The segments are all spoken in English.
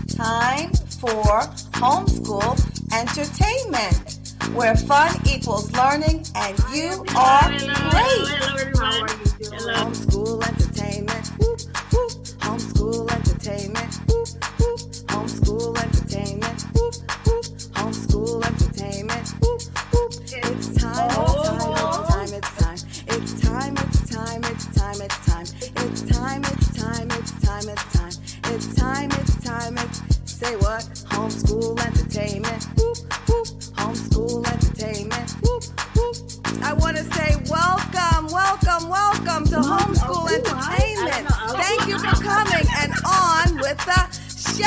Time for homeschool entertainment, where fun equals learning and you are great. How are you doing? Homeschool entertainment, whoop, whoop. Homeschool entertainment, whoop, whoop. Homeschool entertainment, whoop, whoop. Homeschool entertainment, whoop, whoop. It's time, it's time, it's time, it's time, it's time, it's time, it's time, it's time, it's time, it's time, it's time, it's time, it's say what? Homeschool entertainment, whoop, whoop. Homeschool entertainment, whoop, whoop. I want to say welcome, welcome, welcome to homeschool entertainment. Thank you for coming and on with the show.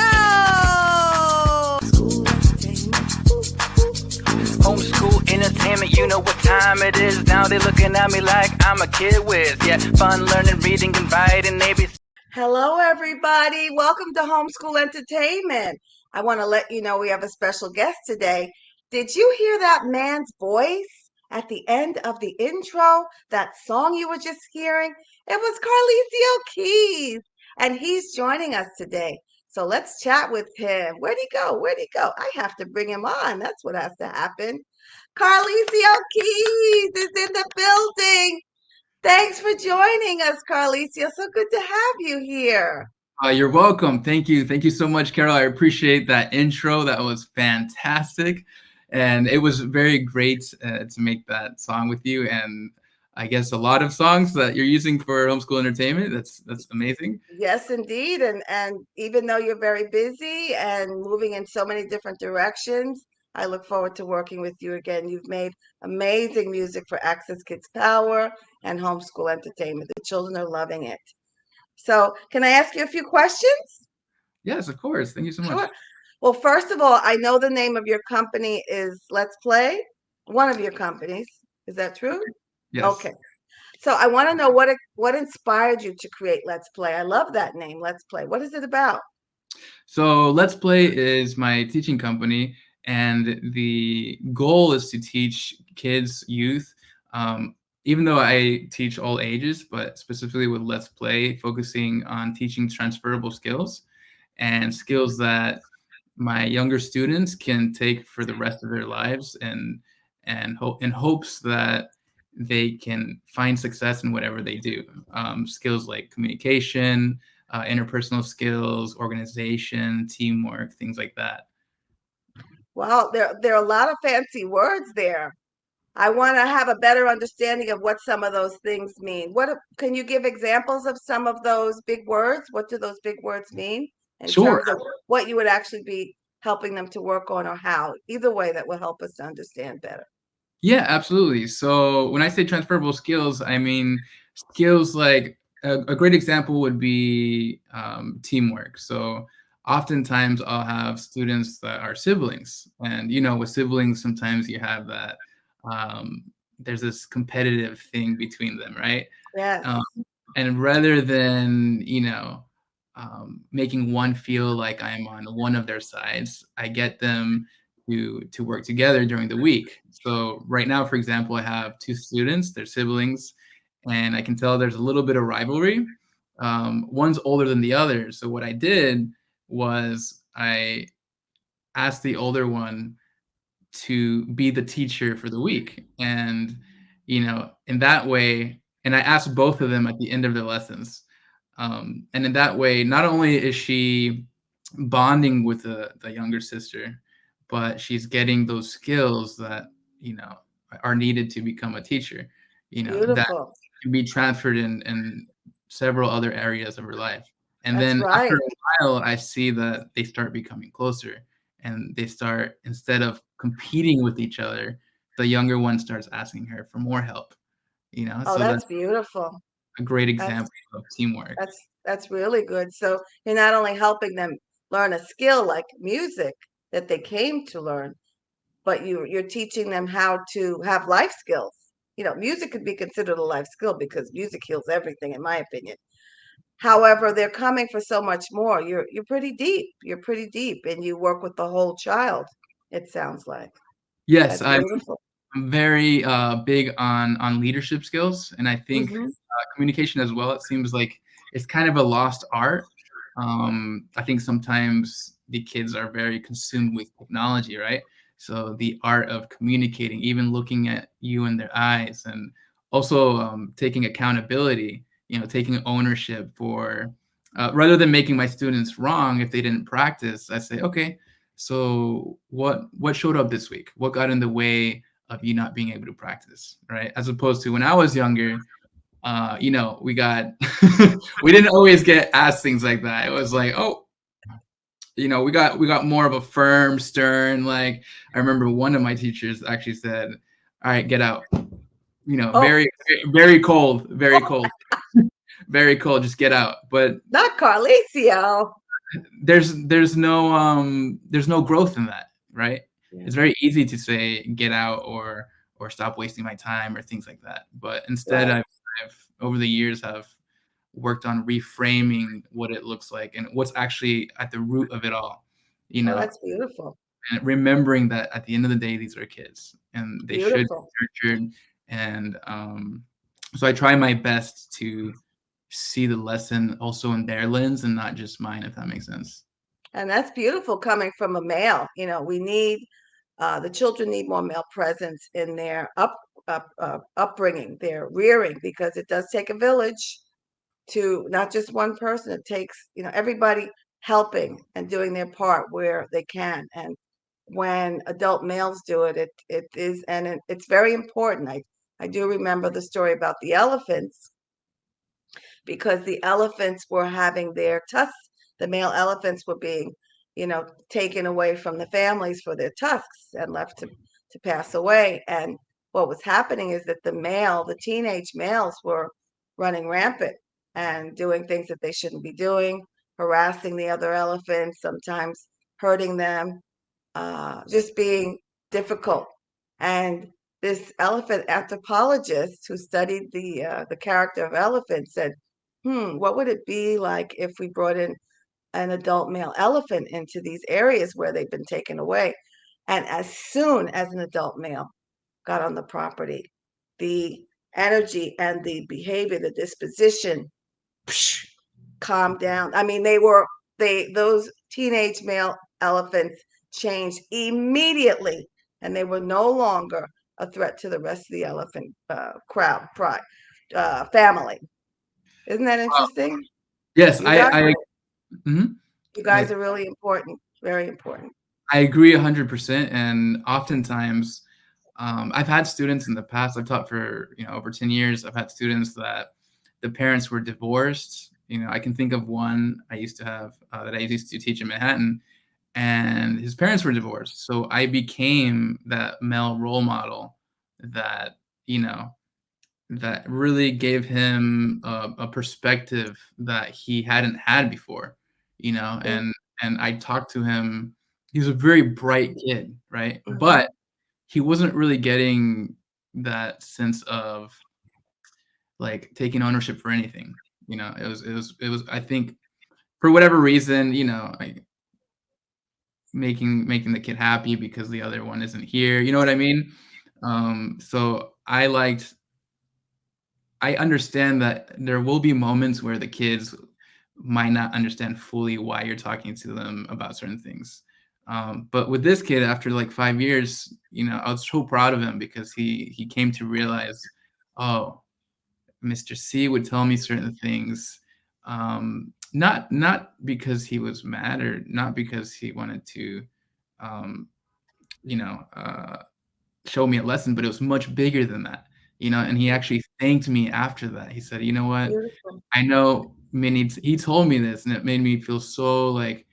Homeschool entertainment, you know what time it is. Now they looking at me like I'm a kid with, yeah, fun learning, reading, and writing, maybe. Hello, everybody. Welcome to homeschool entertainment. I want to let you know we have a special guest today. Did you hear that man's voice at the end of the intro? That song you were just hearing? It was Carlisio Keys, and he's joining us today. So let's chat with him. Where'd he go? Where'd he go? I have to bring him on. That's what has to happen. Carlisio Keys is in the building. Thanks for joining us, Carlisio. So good to have you here. You're welcome. Thank you. Thank you so much, Carol. I appreciate that intro. That was fantastic. And it was very great to make that song with you. And I guess a lot of songs that you're using for homeschool entertainment. That's amazing. Yes, indeed. And even though you're very busy and moving in so many different directions, I look forward to working with you again. You've made amazing music for Access Kids Power and homeschool entertainment. The children are loving it. So, can I ask you a few questions? Yes, of course. Thank you so much. Sure. Well, first of all, I know the name of your company is Let's Play, one of your companies. Is that true? Yes. Okay. So I want to know what inspired you to create Let's Play. I love that name, Let's Play. What is it about? So Let's Play is my teaching company, and the goal is to teach kids, youth, even though I teach all ages, but specifically with Let's Play, focusing on teaching transferable skills and skills that my younger students can take for the rest of their lives, and hope in hopes that they can find success in whatever they do. Skills like communication, interpersonal skills, organization, teamwork, things like that. Wow, there are a lot of fancy words there. I want to have a better understanding of what some of those things mean. Can you give examples of some of those big words? What do those big words mean in Sure. terms of what you would actually be helping them to work on, or how? Either way, that will help us to understand better. Yeah, absolutely. So when I say transferable skills, I mean skills like a great example would be teamwork. So oftentimes I'll have students that are siblings, and with siblings, sometimes you have that there's this competitive thing between them, right? Yes. And rather than making one feel like I'm on one of their sides, I get them to work together during the week. So right now, for example, I have two students, they're siblings, and I can tell there's a little bit of rivalry. One's older than the other. So what I did was I asked the older one to be the teacher for the week. And, in that way, and I asked both of them at the end of their lessons. And in that way, not only is she bonding with the younger sister, but she's getting those skills that are needed to become a teacher, that Beautiful. can be transferred in several other areas of her life. And That's then right. after a while, I see that they start becoming closer, and they start, instead of competing with each other, the younger one starts asking her for more help. Oh, So that's that's beautiful. a great That's example of teamwork. that's really good. So you're not only helping them learn a skill like music that they came to learn, but you're teaching them how to have life skills. Music could be considered a life skill because music heals everything, in my opinion. However, they're coming for so much more. You're pretty deep. You're pretty deep, and you work with the whole child, it sounds like. Yes, That's I'm beautiful. very big on leadership skills, and I think Hmm. communication as well. It seems like it's kind of a lost art, I think sometimes the kids are very consumed with technology, right? So the art of communicating, even looking at you in their eyes, and also taking accountability, taking ownership for, rather than making my students wrong if they didn't practice, I say, okay, so what showed up this week? What got in the way of you not being able to practice, right? As opposed to when I was younger, we got we didn't always get asked things like that. It was like, oh, we got more of a firm, stern, like I remember one of my teachers actually said, all right, get out. Oh, Very, very cold, very cold, very cold, just get out. But not Carlisio. there's no growth in that, right? Yeah, It's very easy to say get out or stop wasting my time or things like that. But instead right. I've over the years have worked on reframing what it looks like and what's actually at the root of it all, you Oh, know, that's beautiful. and remembering that at the end of the day, these are kids and they should Beautiful. be nurtured. And so I try my best to see the lesson also in their lens and not just mine, if that makes sense. And that's beautiful coming from a male. We need the children need more male presence in their upbringing, their rearing, because it does take a village to not just one person. It takes everybody helping and doing their part where they can. And when adult males do it, it is, and it's very important. I do remember the story about the elephants, because the elephants were having their tusks. The male elephants were being, taken away from the families for their tusks and left to pass away. And what was happening is that the teenage males were running rampant and doing things that they shouldn't be doing, harassing the other elephants, sometimes hurting them, just being difficult. And this elephant anthropologist who studied the character of elephants said, what would it be like if we brought in an adult male elephant into these areas where they've been taken away? And as soon as an adult male got on the property, the energy and the behavior, the disposition, psh, calmed down. I mean, those teenage male elephants changed immediately, and they were no longer a threat to the rest of the elephant family. Isn't that interesting? Yes, You guys, mhm. you I guys are really important, very important. I agree 100%. And oftentimes, I've had students in the past. I've taught for over 10 years. I've had students that the parents were divorced. I can think of one I used to have that I used to teach in Manhattan, and his parents were divorced. So I became that male role model that you know that really gave him a perspective that he hadn't had before, Mm, and I talked to him. He's a very bright kid, right? mhm. But he wasn't really getting that sense of like taking ownership for anything. It was I think for whatever reason, like making the kid happy because the other one isn't here. You know what I mean? So I understand that there will be moments where the kids might not understand fully why you're talking to them about certain things. But with this kid, after like 5 years, I was so proud of him because he came to realize, oh, Mr. C would tell me certain things, not because he was mad or not because he wanted to, um, you know, uh, show me a lesson, but it was much bigger than that. And he actually thanked me after that. He said, "You know what? Beautiful. I know many." He told me this, and it made me feel so like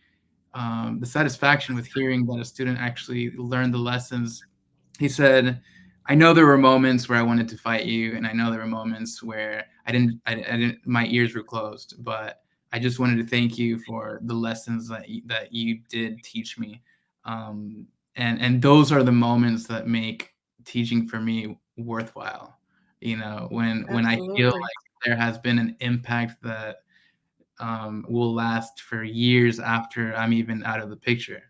the satisfaction with hearing that a student actually learned the lessons. He said, "I know there were moments where I wanted to fight you, and I know there were moments where I didn't. My ears were closed, but I just wanted to thank you for the lessons that you did teach me." And those are the moments that make teaching for me worthwhile. When I feel Absolutely. like there has been an impact that will last for years after I'm even out of the picture,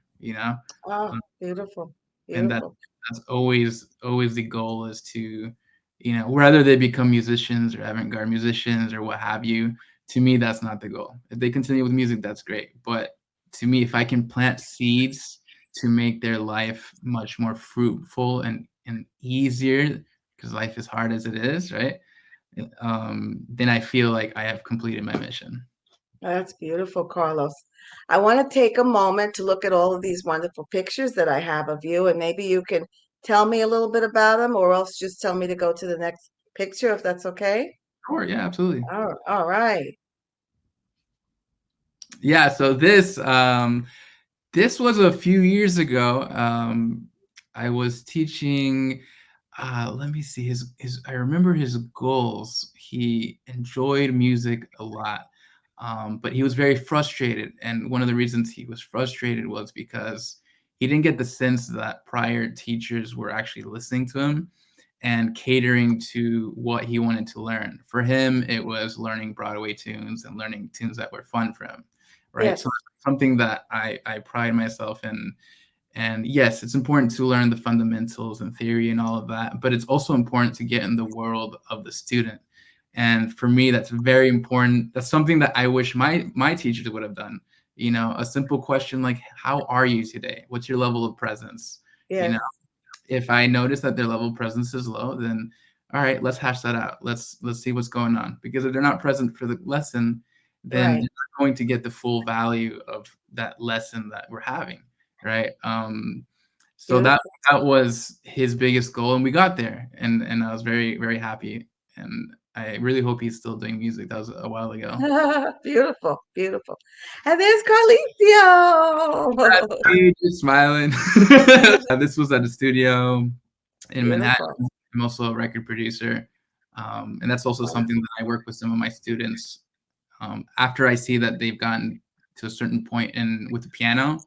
Oh, um, beautiful. and Beautiful. that's always the goal is to, whether they become musicians or avant-garde musicians or what have you, to me, that's not the goal. If they continue with music, that's great. But to me, if I can plant seeds to make their life much more fruitful and easier, because life is hard as it is, right? Then I feel like I have completed my mission. That's beautiful, Carlos. I want to take a moment to look at all of these wonderful pictures that I have of you, and maybe you can tell me a little bit about them, or else just tell me to go to the next picture if that's okay. Sure, yeah, absolutely. All right. Yeah, so this was a few years ago. I was teaching. Let me see his. I remember his goals. He enjoyed music a lot, but he was very frustrated. And one of the reasons he was frustrated was because he didn't get the sense that prior teachers were actually listening to him and catering to what he wanted to learn. For him, it was learning Broadway tunes and learning tunes that were fun for him, right? Yes, So something that I pride myself in. And yes, it's important to learn the fundamentals and theory and all of that, but it's also important to get in the world of the student. And for me, that's very important. That's something that I wish my teachers would have done. You know, a simple question like, "How are you today? What's your level of presence?" You know, yes, if I notice that their level of presence is low, then all right, let's hash that out. Let's see what's going on. Because if they're not present for the lesson, then right. you're not going to get the full value of that lesson that we're having, right? So Beautiful. that was his biggest goal, and we got there, and I was very very happy, and I really hope he's still doing music. That was a while ago. Beautiful, beautiful. And there's Carlisio. He just smiling. This was at the studio in Manhattan. Beautiful. I'm also a record producer. And that's also something that I work with some of my students. After I see that they've gotten to a certain point in with the piano,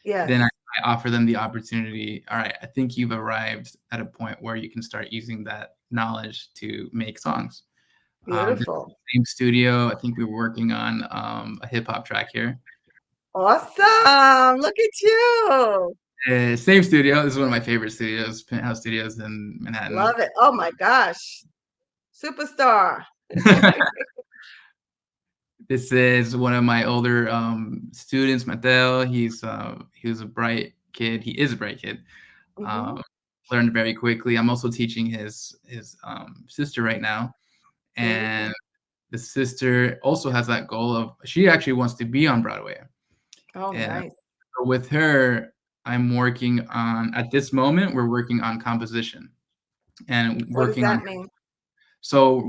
then Yes, I offer them the opportunity. All right, I think you've arrived at a point where you can start using that knowledge to make songs. This beautiful. same studio, I think we were working on a hip hop track here. Awesome. Look at you. Same studio. This is one of my favorite studios, Penthouse Studios in Manhattan. Love it. Oh my gosh. Superstar. This is one of my older students, Mateo. He was a bright kid. He is a bright kid. Hmm. Um, Learned very quickly. I'm also teaching his sister right now, Beautiful. and the sister also has that goal of she actually wants to be on Broadway. Oh, And nice. so with her, I'm working on at this moment we're working on composition and What does working on that mean?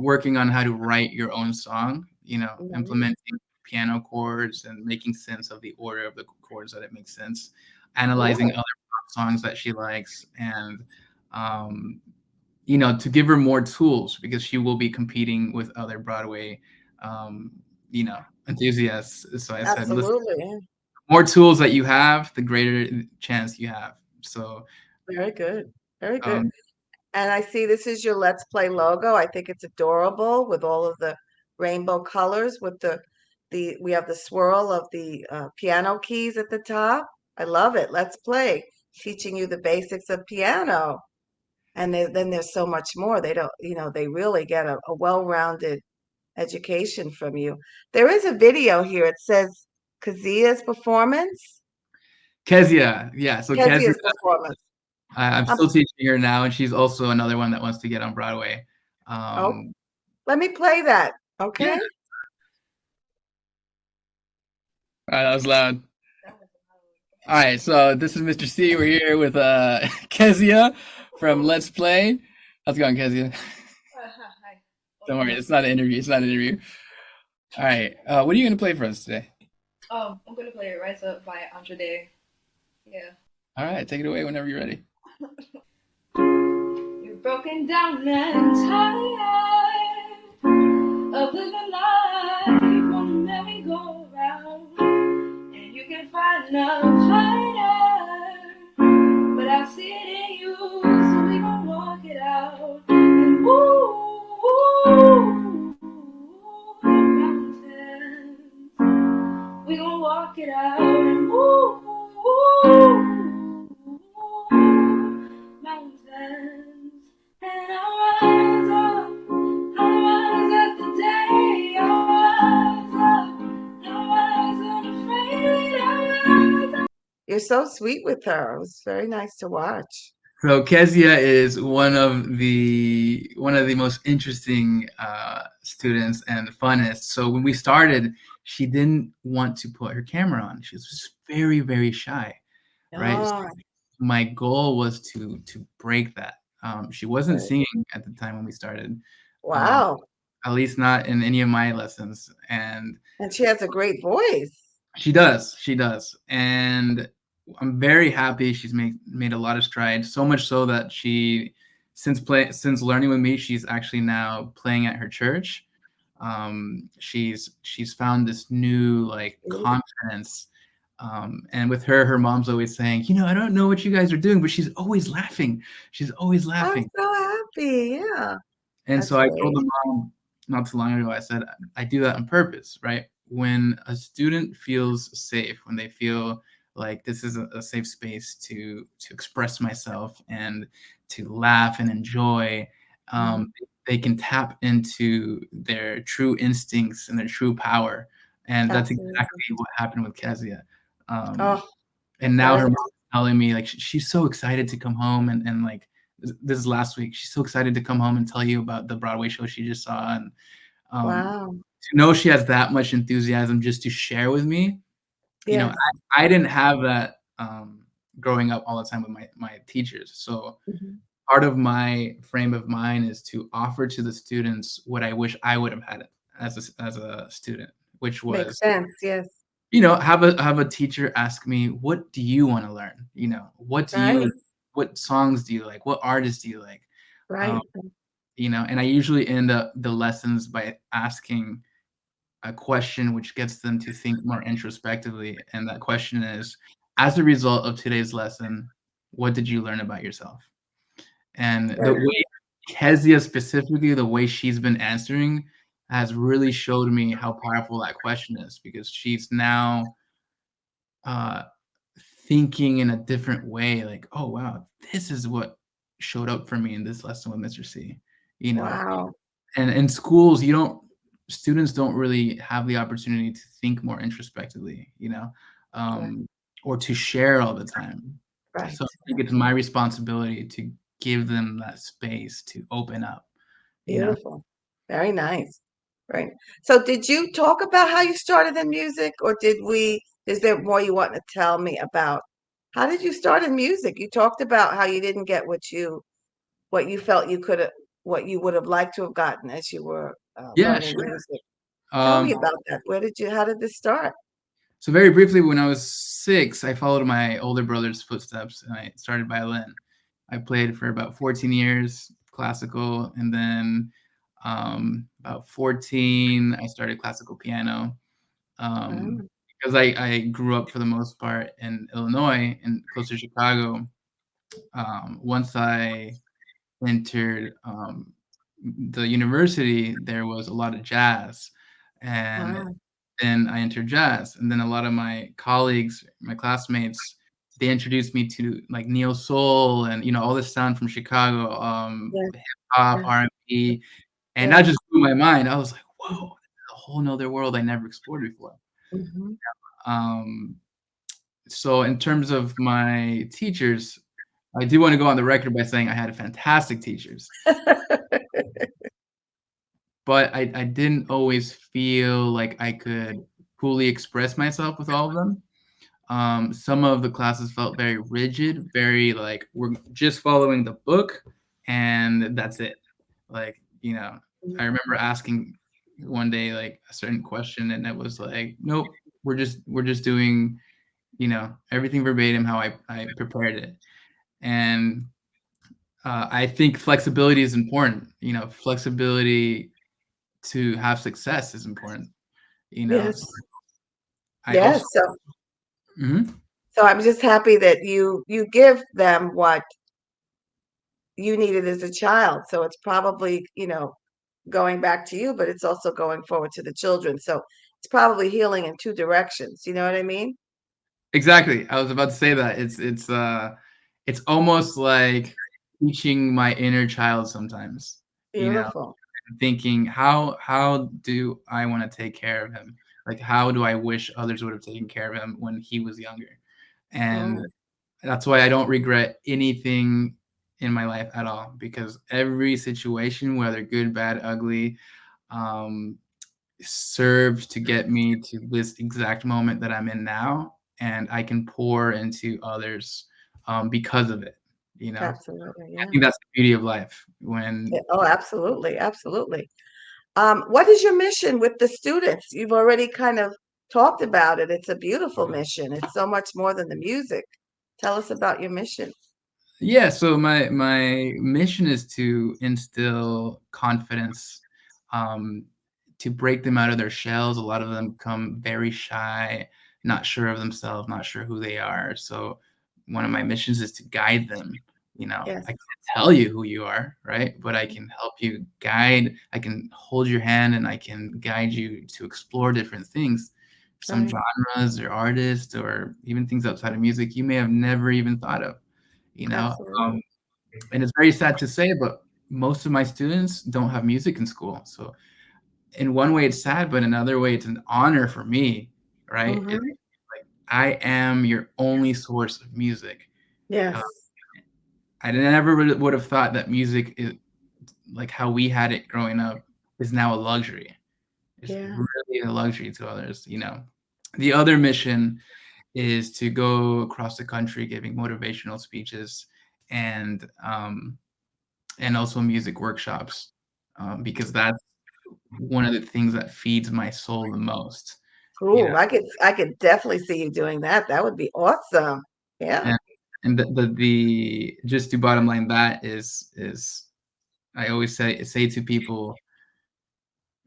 working on how to write your own song, you know, Nice. implementing piano chords and making sense of the order of the chords that it makes sense, analyzing Cool. other pop songs that she likes, and um, you know, to give her more tools because she will be competing with other Broadway, um, you know, enthusiasts. So I said, listen, Absolutely. more tools that you have, the greater chance you have. So Very good. Very good. um, And I see this is your Let's Play logo. I think it's adorable with all of the rainbow colors with the we have the swirl of the piano keys at the top. I love it. Let's Play, teaching you the basics of piano. And then there's so much more. They don't, they really get a well-rounded education from you. There is a video here. It says Kazia's performance. Kezia, yeah. So Kezia, Kezia's performance. I'm Um, still teaching her now, and she's also another one that wants to get on Broadway. oh, Um, let me play that. yeah. Okay. All right, that was loud. All right, so this is Mr. C. We're here with Kezia from Let's Play. How's it going, Kezia? Hi. Don't worry, it's not an interview. It's not an interview. All right, what are you going to play for us today? I'm gonna play Rise Up by Andre Day. Yeah. All right, take it away whenever you're ready. You're broken down and tired of living life on a merry-go-round, and you can find a fighter, but I see it in you, so we gon' walk it out. And mountains, we gon' walk it out. And mountains, and I'll rise up the day, I'll You're so sweet with her. It was very nice to watch. So Kezia is one of the most interesting students and funnest. So when we started, she didn't want to put her camera on. She was very, very shy, right? So Oh, my goal was to break that. She wasn't good. singing at the time when we started, um, Wow. at least not in any of my lessons, and And she has a great voice. she does, and I'm very happy she's made a lot of strides. So much so that since learning with me, she's actually now playing at her church. She's found this new like confidence, and with her mom's always saying, I don't know what you guys are doing, but she's always laughing. She's always I'm laughing. so happy. Yeah, And that's so I told great. the mom not too long ago, I said, I do that on purpose, right? When a student feels safe, when they feel like this is a safe space to express myself and to laugh and enjoy, Mhm. they can tap into their true instincts and their true power. And that's Absolutely. exactly what happened with Kezia. Um, Oh, and now that her is mom's telling me like she's so excited to come home and like this is last week. She's so excited to come home and tell you about the Broadway show she just saw, and wow. to know she has that much enthusiasm just to share with me. Yes. I didn't have that growing up all the time with my teachers. So Mhm. part of my frame of mind is to offer to the students what I wish I would have had as a student, which Makes was sense. Yes. have a teacher ask me, what do you want to learn? Right. What songs do you like? What artists do you like? Um, Right. and I usually end up the lessons by asking a question which gets them to think more introspectively. And that question is, as a result of today's lesson, what did you learn about yourself? And the Right. way Kezia specifically, the way she's been answering has really showed me how powerful that question is, because she's now uh, thinking in a different way, like, oh wow, this is what showed up for me in this lesson with Mr. C. You know, Wow. and in schools, students don't really have the opportunity to think more introspectively, Right. um, or to share all the time. Right. So I think it's my responsibility to give them that space to open up, you know. Beautiful. Very nice. Right. So did you talk about how you started in music, or is there more you want to tell me about? How did you start in music? You talked about how you didn't get what you felt you could have, what you would have liked to have gotten as you were Yeah, learning sure. music. Tell me Um, about that. How did this start? So very briefly, when I was 6, I followed my older brother's footsteps and I started violin. I played for about 14 years, classical, and then about 14, I started classical piano. Oh, Because I grew up for the most part in Illinois and close to Chicago. Once I entered the university, there was a lot of jazz, and wow. then I entered jazz, and then a lot of my colleagues, my classmates, they introduced me to like neo soul and all this sound from Chicago, Yes, hip hop, yes, R&B, and that yes. just blew my mind. I was like, whoa, this is a whole nother world I never explored before. Mhm. Um, so in terms of my teachers, I do want to go on the record by saying I had fantastic teachers, but I didn't always feel like I could fully express myself with all of them. Some of the classes felt very rigid, very like we're just following the book and that's it. Like, I remember asking one day like a certain question and it was like, nope, we're just doing, everything verbatim how I prepared it. And I think flexibility is important. Flexibility to have success is important. Yes, So I also yes. So, Mhm. so I'm just happy that you give them what you needed as a child. So it's probably, going back to you, but it's also going forward to the children. So it's probably healing in two directions. You know what I mean? Exactly. I was about to say that. It's almost like teaching my inner child sometimes, Beautiful. thinking how do I want to take care of him? Like how do I wish others would have taken care of him when he was younger? And Oh, that's why I don't regret anything in my life at all, because every situation, whether good, bad, ugly, um, served to get me to this exact moment that I'm in now, and I can pour into others because of it. You know, absolutely. I Yeah. think that's the beauty of life. When Oh, absolutely. Absolutely. What is your mission with the students? You've already kind of talked about it. It's a beautiful mission. It's so much more than the music. Tell us about your mission. Yeah, so my mission is to instill confidence, um, to break them out of their shells. A lot of them come very shy, not sure of themselves, not sure who they are. So one of my missions is to guide them. You know, Yes, I can't tell you who you are, right? But I can help you guide. I can hold your hand and I can guide you to explore different things. Some right. genres or artists or even things outside of music you may have never even thought of, you know? Absolutely. And it's very sad to say, but most of my students don't have music in school. So in one way it's sad, but in another way it's an honor for me, right? It's Hmm. like I am your only source of music. Uh, Yes. I never would have thought that music is like how we had it growing up is now a luxury. It's Yeah. really a luxury to others, you know. The other mission is to go across the country giving motivational speeches and and also music workshops, because that's one of the things that feeds my soul the most. You know, Ooh, I could definitely see you doing that. That would be awesome. Yeah. and the just to bottom line that is I always say to people,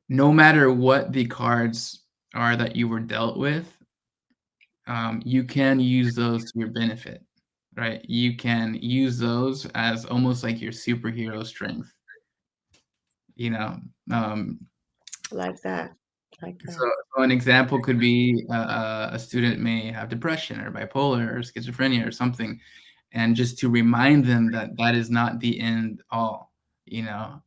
no matter what the cards are that you were dealt with, you can use those to your benefit, right? You can use those as almost like your superhero strength, you know. Um, Like that. Like that. so an example could be a student may have depression or bipolar or schizophrenia or something, and just to remind them that that is not the end all. You know,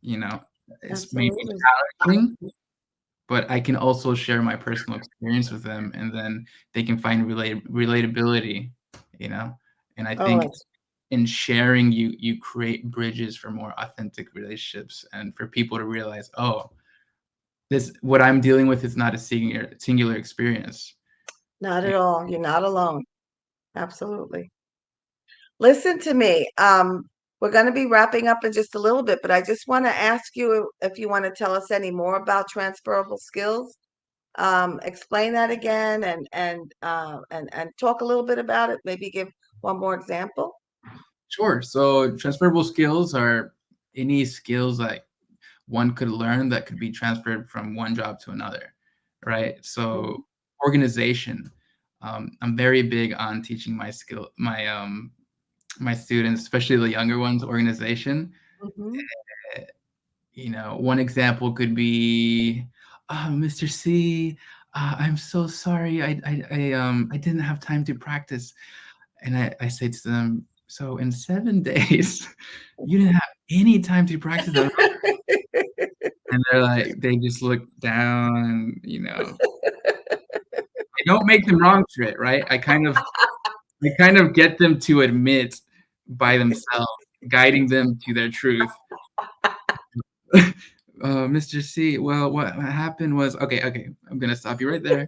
you know, it's maybe Absolutely. challenging, but I can also share my personal experience with them, and then they can find relatability. You know, and I Oh, think in sharing, you create bridges for more authentic relationships, and for people to realize, oh, this what I'm dealing with is not a singular experience. not Yeah, at all. You're not alone. Absolutely. Listen to me. We're going to be wrapping up in just a little bit, but I just want to ask you if you want to tell us any more about transferable skills. Explain that again and talk a little bit about it. Maybe give one more example. sure. So transferable skills are any skills that one could learn that could be transferred from one job to another, right? So organization. I'm very big on teaching my students, especially the younger ones, organization. Mm-hmm. You know, one example could be, Mr. C, I'm so sorry. I didn't have time to practice. And I say to them, so in 7 days, you didn't have any time to practice at all. And they're like, they just look down, you know. I don't make them wrong for it, right? I kind of get them to admit by themselves, guiding them to their truth. Mr. C, well, what happened was okay, I'm gonna stop you right there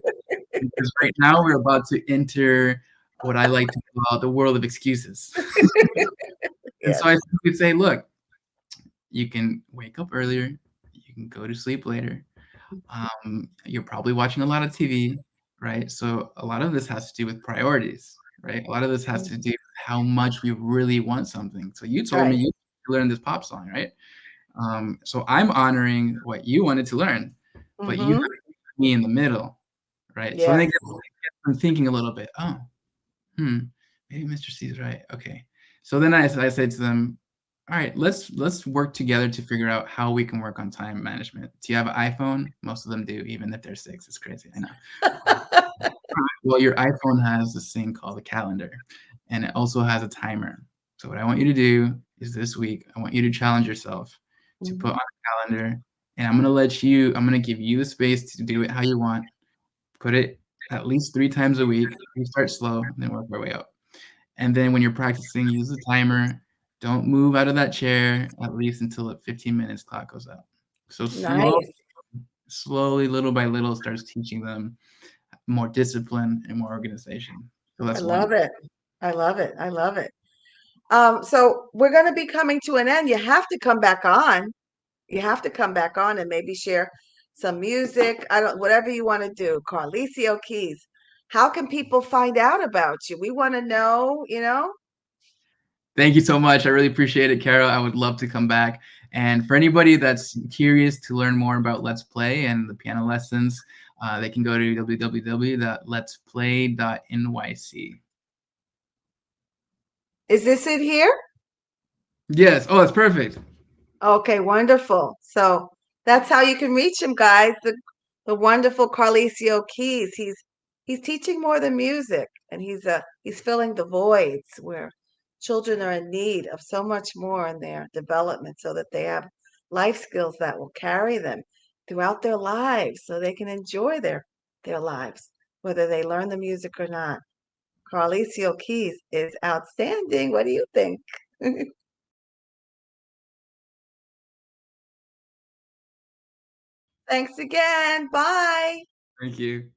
because right now we're about to enter what I like to call the world of excuses. And Yes. so I simply say, look, you can wake up earlier, you can go to sleep later. You're probably watching a lot of TV, right? So a lot of this has to do with priorities, right? A lot of this has to do with how much we really want something. So you told me Right. you learned this pop song, right? So I'm honoring what you wanted to learn, but you Mm-hmm. have me in the middle, right? So then Yes. it gets them thinking a little bit. Oh, hmm, maybe Mr. C is right. Okay. So then I say to them, all right, let's work together to figure out how we can work on time management. Do you have an iPhone? Most of them do, even if they're 6. It's crazy. I know. Well, your iPhone has this thing called a calendar, and it also has a timer. So what I want you to do is this week, I want you to challenge yourself to put on Mhm. a calendar, and I'm gonna give you the space to do it how you want. Put it at least 3 times a week. We start slow, and then work our way up. And then when you're practicing, use the timer. Don't move out of that chair at least until the 15 minutes clock goes out. So Nice. slowly, little by little, starts teaching them more discipline and more organization. So I that's love one. it. I love it. I love it. So we're going to be coming to an end. You have to come back on. You have to come back on and maybe share some music. I don't, whatever you want to do. Carlisio Keys. How can people find out about you? We want to know, you know? Thank you so much. I really appreciate it, Carol. I would love to come back. And for anybody that's curious to learn more about Let's Play and the piano lessons, they can go to www.letsplay.nyc. Is this it here? Yes. Oh, that's perfect. Okay, wonderful. So that's how you can reach him, guys. The wonderful Carlisio Keys. He's teaching more than music, and he's filling the voids where children are in need of so much more in their development, so that they have life skills that will carry them throughout their lives, so they can enjoy their lives, whether they learn the music or not. Carlisio Keys is outstanding. What do you think? Thanks again. Bye. Thank you.